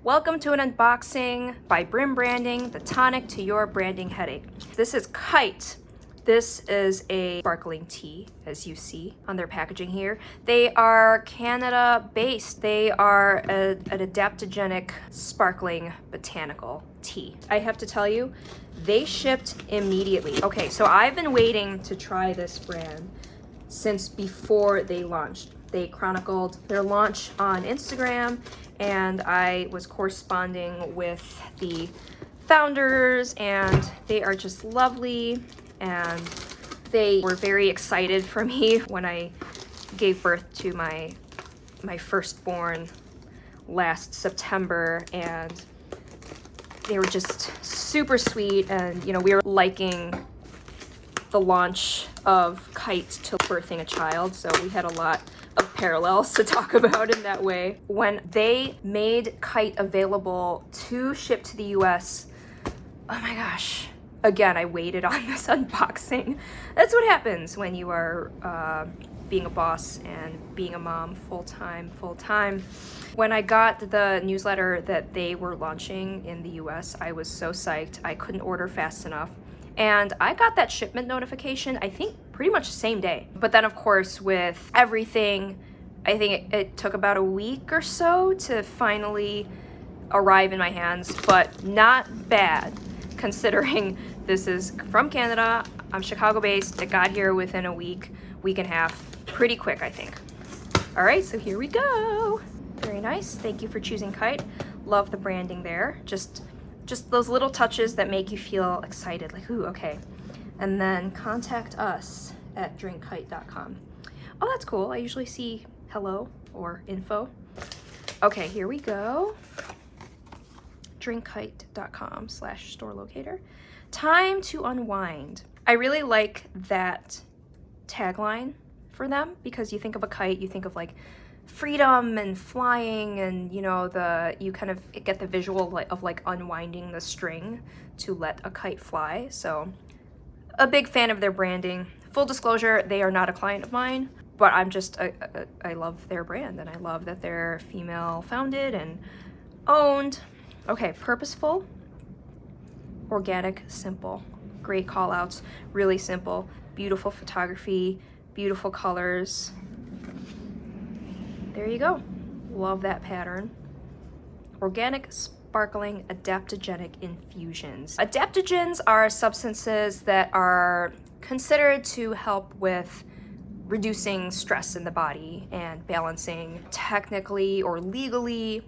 Welcome to an unboxing by Brim Branding, the tonic to your branding headache. This is Kite. This is a sparkling tea, as you see on their packaging here. They are Canada-based. They are an adaptogenic sparkling botanical tea. I have to tell you, they shipped immediately. Okay, so I've been waiting to try this brand since before they launched. They chronicled their launch on Instagram, and I was corresponding with the founders, and they are just lovely, and they were very excited for me when I gave birth to my firstborn last September, and they were just super sweet. And you know, we were liking the launch of Kite to birthing a child, so we had a lot of parallels to talk about in that way. When they made Kite available to ship to the US, oh my gosh, again, I waited on this unboxing. That's what happens when you are being a boss and being a mom full-time. When I got the newsletter that they were launching in the US, I was so psyched. I couldn't order fast enough. And I got that shipment notification, I think, pretty much the same day. But then, of course, with everything, I think it took about a week or so to finally arrive in my hands, but not bad, considering this is from Canada. I'm Chicago-based. It got here within a week and a half. Pretty quick, I think. All right, so here we go. Very nice. Thank you for choosing Kite. Love the branding there. Just those little touches that make you feel excited, like, ooh, okay. And then contact us at drinkkite.com. Oh, that's cool. I usually see hello or info. Okay, here we go. drinkkite.com/store locator. Time to unwind. I really like that tagline for them, because you think of a kite, you think of like freedom and flying, and you know, you kind of get the visual of like unwinding the string to let a kite fly. So a big fan of their branding. Full disclosure, they are not a client of mine, but I love their brand, and I love that they're female founded and owned. Okay, purposeful, organic, simple. Great call outs, really simple, beautiful photography, beautiful colors. There you go. Love that pattern. Organic, sparkling, adaptogenic infusions. Adaptogens are substances that are considered to help with reducing stress in the body and balancing. Technically or legally,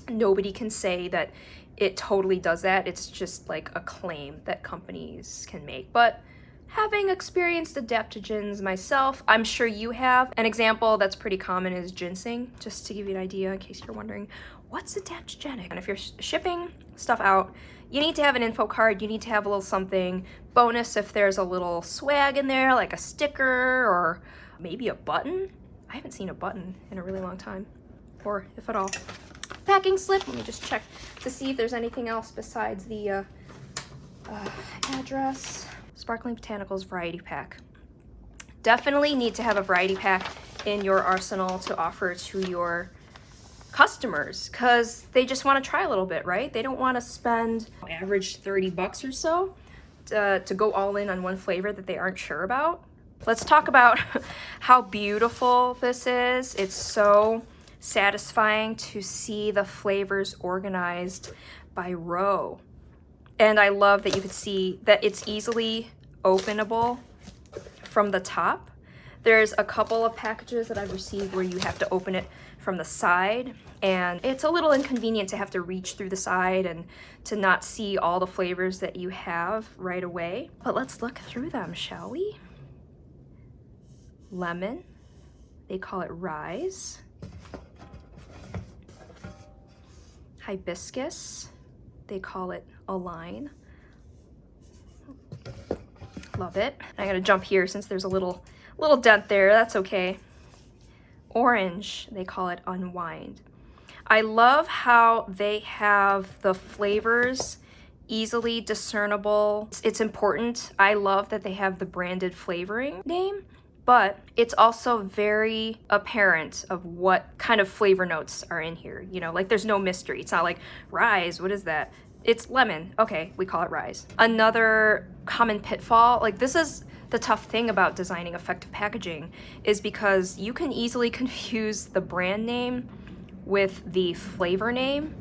nobody can say that it totally does that. It's just like a claim that companies can make. But having experienced adaptogens myself, I'm sure you have. An example that's pretty common is ginseng, just to give you an idea in case you're wondering, what's adaptogenic? And if you're shipping stuff out, you need to have an info card, you need to have a little something. Bonus if there's a little swag in there, like a sticker or maybe a button. I haven't seen a button in a really long time, or if at all. Packing slip, let me just check to see if there's anything else besides the address. Sparkling Botanicals variety pack. Definitely need to have a variety pack in your arsenal to offer to your customers, because they just want to try a little bit, right? They don't want to spend average $30 or so to go all in on one flavor that they aren't sure about. Let's talk about how beautiful this is. It's so satisfying to see the flavors organized by row. And I love that you can see that it's easily openable from the top. There's a couple of packages that I've received where you have to open it from the side, and it's a little inconvenient to have to reach through the side and to not see all the flavors that you have right away. But let's look through them, shall we? Lemon, they call it Rise. Hibiscus, they call it Align. Love it. I gotta jump here since there's a little dent there. That's okay. Orange, they call it Unwind. I love how they have the flavors easily discernible. It's important. I love that they have the branded flavoring name but it's also very apparent of what kind of flavor notes are in here. You know, like there's no mystery. It's not like Rise, what is that? It's lemon. Okay, we call it Rise. Another common pitfall, like this is the tough thing about designing effective packaging, is because you can easily confuse the brand name with the flavor name,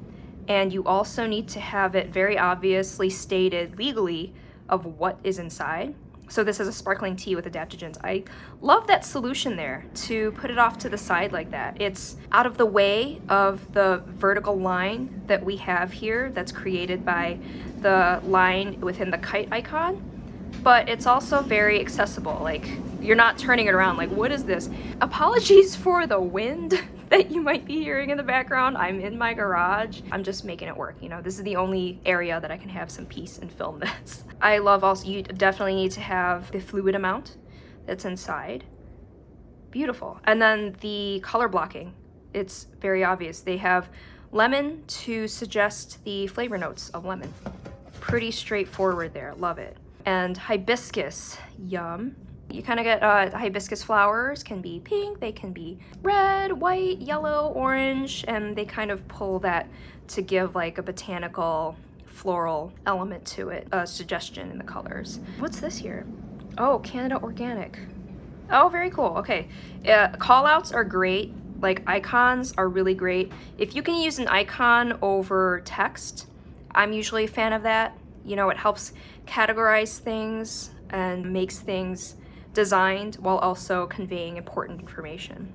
and you also need to have it very obviously stated legally of what is inside. So this is a sparkling tea with adaptogens. I love that solution there to put it off to the side like that. It's out of the way of the vertical line that we have here that's created by the line within the kite icon, but it's also very accessible. Like you're not turning it around like, what is this? Apologies for the wind that you might be hearing in the background. I'm in my garage. I'm just making it work. You know, this is the only area that I can have some peace and film this. I love also, you definitely need to have the fluid amount that's inside. Beautiful. And then the color blocking, it's very obvious. They have lemon to suggest the flavor notes of lemon. Pretty straightforward there, love it. And hibiscus, yum. You kind of get hibiscus flowers, can be pink, they can be red, white, yellow, orange, and they kind of pull that to give like a botanical floral element to it, a suggestion in the colors. What's this here? Oh, Canada Organic. Oh, very cool. Okay. Call outs are great. Like icons are really great. If you can use an icon over text, I'm usually a fan of that. You know, it helps categorize things and makes things designed while also conveying important information.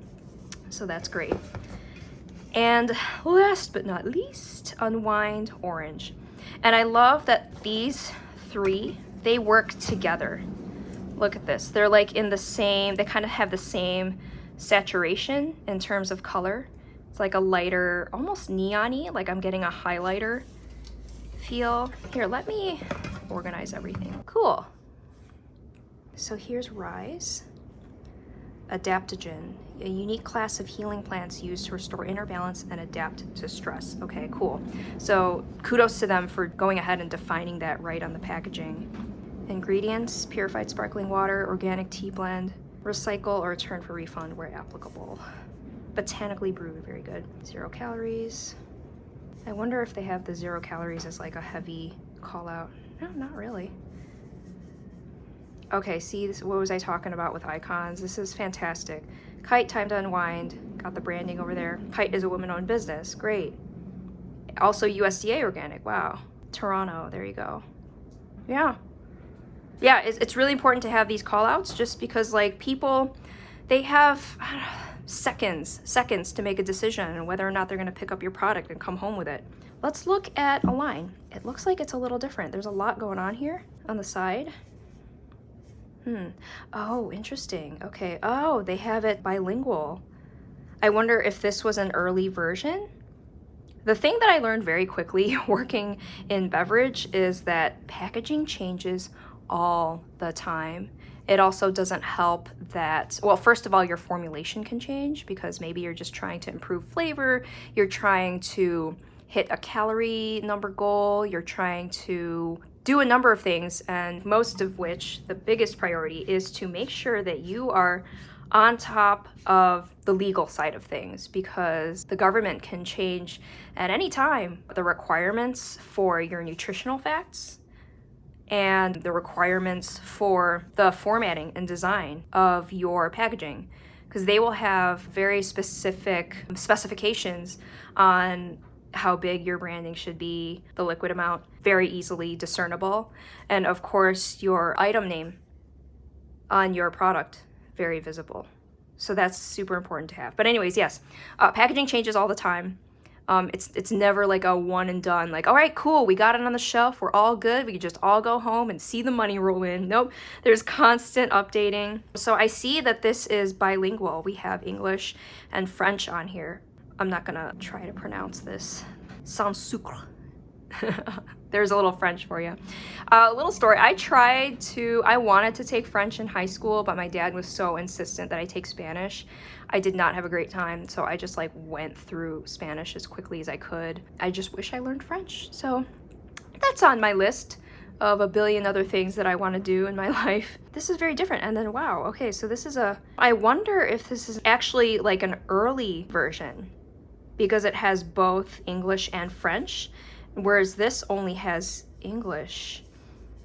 So that's great. And last but not least, Unwind Orange. And I love that these three, they work together. Look at this. They're like in the same, they kind of have the same saturation in terms of color. It's like a lighter, almost neon-y, like I'm getting a highlighter feel. Here, let me organize everything. Cool. So here's Rise, adaptogen, a unique class of healing plants used to restore inner balance and adapt to stress. Okay, cool. So kudos to them for going ahead and defining that right on the packaging. Ingredients: purified sparkling water, organic tea blend, recycle or return for refund where applicable. Botanically brewed, very good. 0 calories. I wonder if they have the 0 calories as like a heavy call out. No, not really. Okay, see, this, what was I talking about with icons? This is fantastic. Kite, time to unwind. Got the branding over there. Kite is a woman-owned business. Great. Also USDA organic. Wow. Toronto. There you go. Yeah. Yeah, it's really important to have these call-outs just because, like, people, they have seconds to make a decision on whether or not they're going to pick up your product and come home with it. Let's look at Align. It looks like it's a little different. There's a lot going on here on the side. Oh, interesting. Okay. Oh, they have it bilingual. I wonder if this was an early version. The thing that I learned very quickly working in beverage is that packaging changes all the time. It also doesn't help that, well, first of all, your formulation can change because maybe you're just trying to improve flavor, you're trying to hit a calorie number goal, you're trying to do a number of things, and most of which, the biggest priority is to make sure that you are on top of the legal side of things, because the government can change at any time the requirements for your nutritional facts and the requirements for the formatting and design of your packaging, because they will have very specific specifications on how big your branding should be, the liquid amount, very easily discernible, and of course your item name on your product, very visible. So that's super important to have. But anyways, yes, packaging changes all the time. It's never like a one and done, like, all right, cool, we got it on the shelf, we're all good, we can just all go home and see the money roll in. Nope, there's constant updating. So I see that this is bilingual. We have English and French on here. I'm not gonna try to pronounce this. Sans sucre. There's a little French for you. A little story. I wanted to take French in high school, but my dad was so insistent that I take Spanish. I did not have a great time, so I just like went through Spanish as quickly as I could. I just wish I learned French. So that's on my list of a billion other things that I want to do in my life. This is very different. And then, wow, okay, so this is I wonder if this is actually like an early version because it has both English and French, whereas this only has English.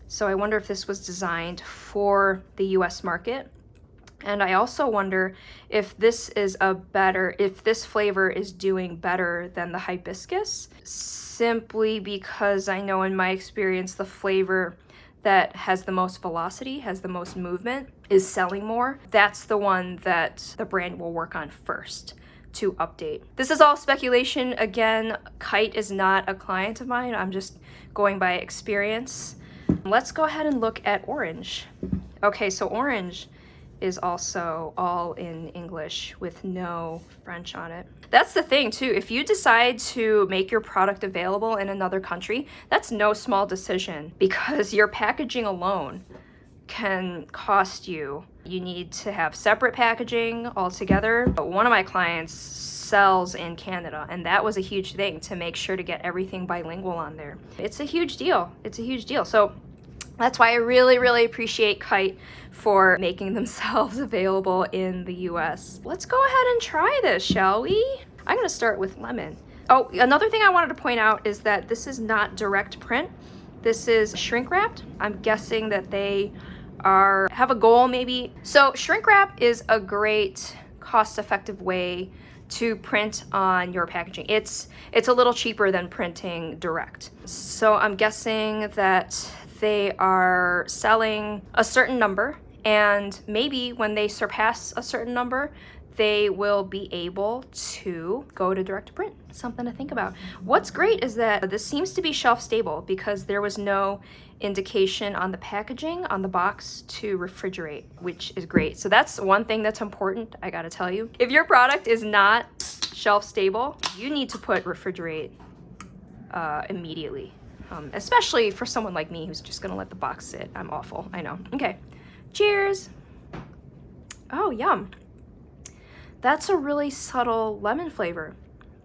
So I wonder if this was designed for the US market. And I also wonder if this is if this flavor is doing better than the hibiscus, simply because I know in my experience the flavor that has the most velocity, has the most movement, is selling more. That's the one that the brand will work on first to update. This is all speculation. Again, Kite is not a client of mine. I'm just going by experience. Let's go ahead and look at Orange. Okay, so Orange is also all in English with no French on it. That's the thing too, if you decide to make your product available in another country, that's no small decision because your packaging alone can cost you. You need to have separate packaging altogether. But one of my clients sells in Canada, and that was a huge thing to make sure to get everything bilingual on there. It's a huge deal. It's a huge deal. So that's why I really, really appreciate Kite for making themselves available in the US. Let's go ahead and try this, shall we? I'm gonna start with lemon. Oh, another thing I wanted to point out is that this is not direct print. This is shrink wrapped. I'm guessing that they have a goal maybe. So shrink wrap is a great cost-effective way to print on your packaging. It's a little cheaper than printing direct. So I'm guessing that they are selling a certain number, and maybe when they surpass a certain number, they will be able to go to direct to print. Something to think about. What's great is that this seems to be shelf stable because there was no indication on the packaging on the box to refrigerate, which is great. So that's one thing that's important, I gotta tell you. If your product is not shelf stable, you need to put refrigerate immediately. Especially for someone like me who's just gonna let the box sit. I'm awful, I know. Okay, cheers. Oh, yum. That's a really subtle lemon flavor.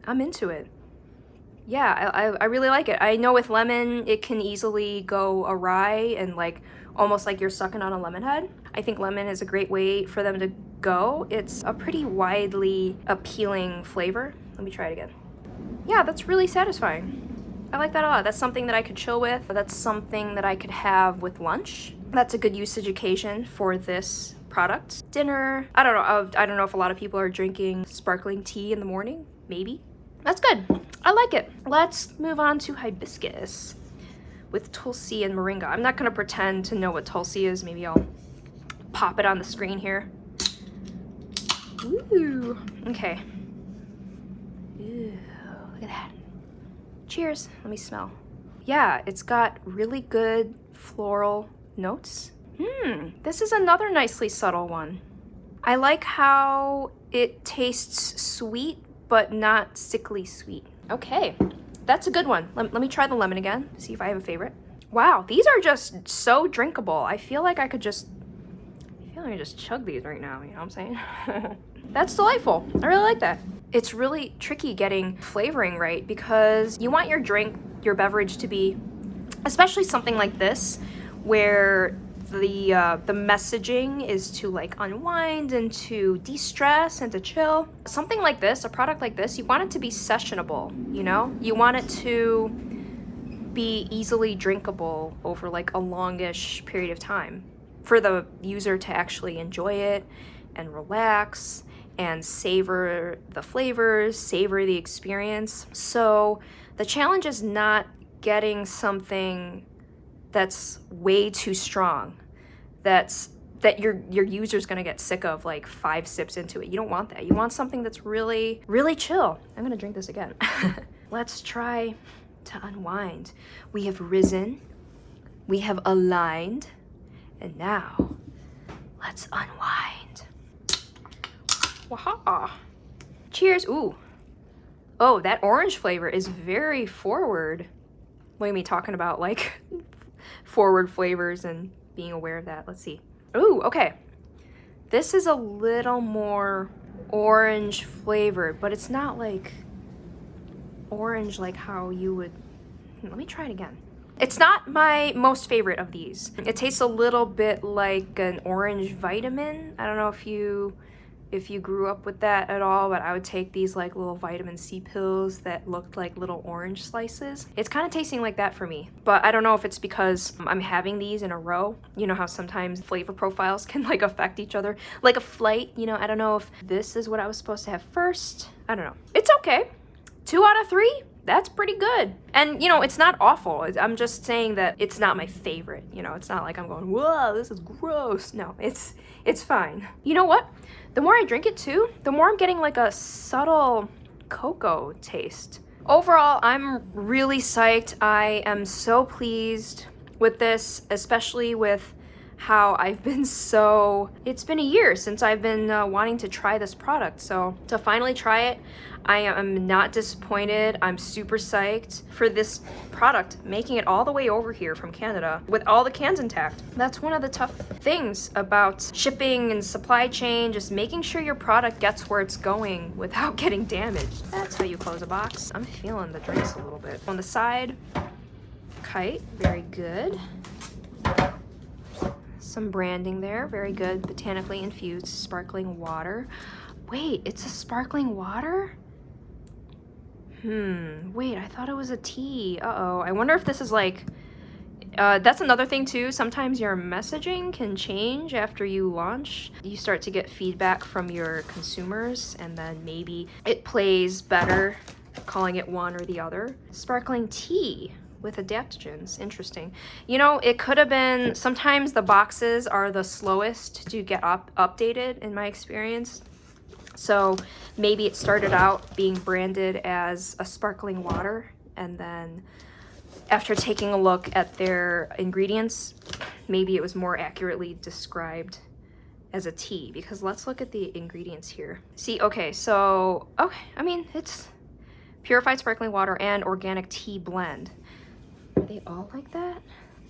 I'm into it. Yeah, I really like it. I know with lemon, it can easily go awry and like almost like you're sucking on a lemon head. I think lemon is a great way for them to go. It's a pretty widely appealing flavor. Let me try it again. Yeah, that's really satisfying. I like that a lot. That's something that I could chill with. That's something that I could have with lunch. That's a good usage occasion for this product. Dinner, I don't know. I don't know if a lot of people are drinking sparkling tea in the morning. Maybe. That's good. I like it. Let's move on to hibiscus with tulsi and moringa. I'm not going to pretend to know what tulsi is. Maybe I'll pop it on the screen here. Ooh. Okay. Ooh, look at that. Cheers. Let me smell. Yeah, it's got really good floral notes. This is another nicely subtle one. I like how it tastes sweet, but not sickly sweet. Okay, that's a good one. Let me try the lemon again, see if I have a favorite. Wow, these are just so drinkable. I feel like I could just chug these right now, you know what I'm saying? That's delightful. I really like that. It's really tricky getting flavoring right because you want your drink, your beverage to be, especially something like this, where the messaging is to like unwind and to de-stress and to chill. Something like this, a product like this, you want it to be sessionable, you know? You want it to be easily drinkable over like a longish period of time for the user to actually enjoy it and relax and savor the flavors, savor the experience. So the challenge is not getting something that's way too strong, that your user's gonna get sick of like 5 sips into it. You don't want that. You want something that's really, really chill. I'm gonna drink this again. Let's try to unwind. We have risen, we have aligned, and now let's unwind. Waha! Cheers. Ooh. Oh, that orange flavor is very forward. Look at me talking about like forward flavors and being aware of that. Let's see. Ooh, okay. This is a little more orange flavored, but it's not like orange like how you would. Let me try it again. It's not my most favorite of these. It tastes a little bit like an orange vitamin. I don't know if you grew up with that at all, but I would take these like little vitamin C pills that looked like little orange slices. It's kind of tasting like that for me, but I don't know if it's because I'm having these in a row. You know how sometimes flavor profiles can like affect each other, like a flight, you know. I don't know if this is what I was supposed to have first. I don't know. It's okay. 2 out of 3. That's pretty good. And, you know, it's not awful. I'm just saying that it's not my favorite. You know, it's not like I'm going, whoa, this is gross. No, it's fine. You know what? The more I drink it too, the more I'm getting like a subtle cocoa taste. Overall, I'm really psyched. I am so pleased with this, especially with how I've been it's been a year since I've been wanting to try this product. So to finally try it, I am not disappointed. I'm super psyched for this product, making it all the way over here from Canada with all the cans intact. That's one of the tough things about shipping and supply chain, just making sure your product gets where it's going without getting damaged. That's how you close a box. I'm feeling the drinks a little bit. On the side, Kite, very good. Some branding there, very good. Botanically infused sparkling water. Wait, it's a sparkling water? Wait, I thought it was a tea. Uh-oh, I wonder if this is like, that's another thing too. Sometimes your messaging can change after you launch. You start to get feedback from your consumers, and then maybe it plays better calling it one or the other. Sparkling tea with adaptogens. Interesting. You know, it could have been, sometimes the boxes are the slowest to get updated in my experience. So maybe it started out being branded as a sparkling water, and then after taking a look at their ingredients, maybe it was more accurately described as a tea, because let's look at the ingredients here. See, okay, so, okay, I mean, it's purified sparkling water and organic tea blend. Are they all like that?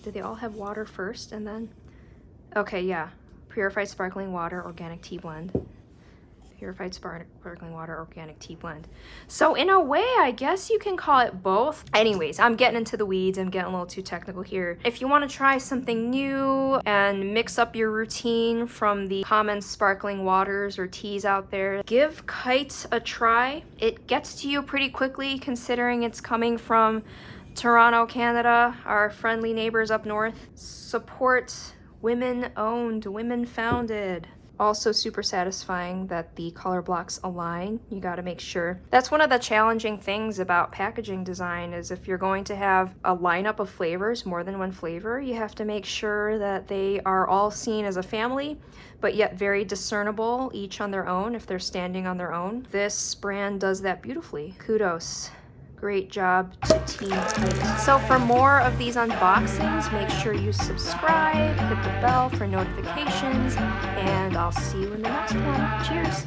Do they all have water first and then? Okay, yeah. Purified sparkling water, organic tea blend. Purified sparkling water, organic tea blend. So in a way, I guess you can call it both. Anyways, I'm getting into the weeds. I'm getting a little too technical here. If you want to try something new and mix up your routine from the common sparkling waters or teas out there, give Kite a try. It gets to you pretty quickly considering it's coming from Toronto, Canada, our friendly neighbors up north. Support women-owned, women-founded. Also super satisfying that the color blocks align. You got to make sure. That's one of the challenging things about packaging design, is if you're going to have a lineup of flavors, more than one flavor, you have to make sure that they are all seen as a family, but yet very discernible, each on their own if they're standing on their own. This brand does that beautifully. Kudos. Great job to Team Kite. So for more of these unboxings, make sure you subscribe, hit the bell for notifications, and I'll see you in the next one. Cheers!